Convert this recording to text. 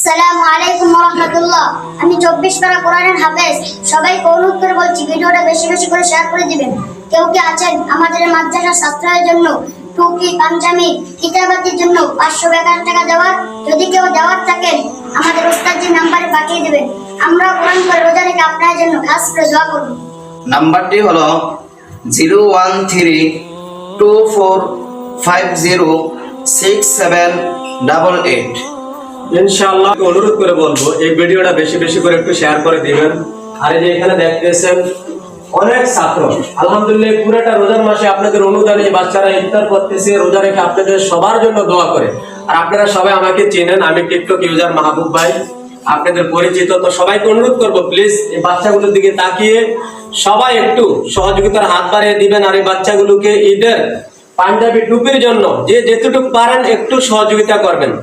আসসালামু আলাইকুম ওয়া রাহমাতুল্লাহ। আমি 24 পারা কোরআনের হাফেজ। সবাইকে অনুরোধ করে বলছি, ভিডিওটা বেশি বেশি করে শেয়ার করে দিবেন। কেউ কি আছেন আমাদের মাদ্রাসার ছাত্রদের জন্য টুপি, পাঞ্জাবি, কিতাবাতির জন্য 500 টাকা দেওয়ার? যদি কেউ দেওয়ার থাকেন আমাদের ওস্তাদজির নাম্বারে পাঠিয়ে দিবেন। আমরা কোরআন করে রোজা রেখে আপনার জন্য খাস করে দোয়া করব। নাম্বারটি হলো 01324506788। ইনশাআল্লাহ অনুরোধ করে বলবো এই ভিডিওটা বেশি বেশি করে একটু শেয়ার করে দিবেন। আর এই যে এখানে দেখতেছেন অনেক ছাত্র, আলহামদুলিল্লাহ পুরোটা রোজার মাসে আপনাদের অনুদানে বাচ্চারা ইফতার করতেছে, রোজা রেখে আপনাদের সবার জন্য দোয়া করে। আর আপনারা সবাই আমাকে চেনেন, আমি টিকটক ইউজার মাহবুব ভাই, আপনাদের পরিচিত। তো সবাইকে অনুরোধ করবো প্লিজ এই বাচ্চাগুলোর দিকে তাকিয়ে সবাই একটু সহযোগিতার হাত বাড়িয়ে দিবেন। আর এই বাচ্চাগুলোকে ঈদের পাঞ্জাবি টুপির জন্য যে যেটুকু পারেন একটু সহযোগিতা করবেন।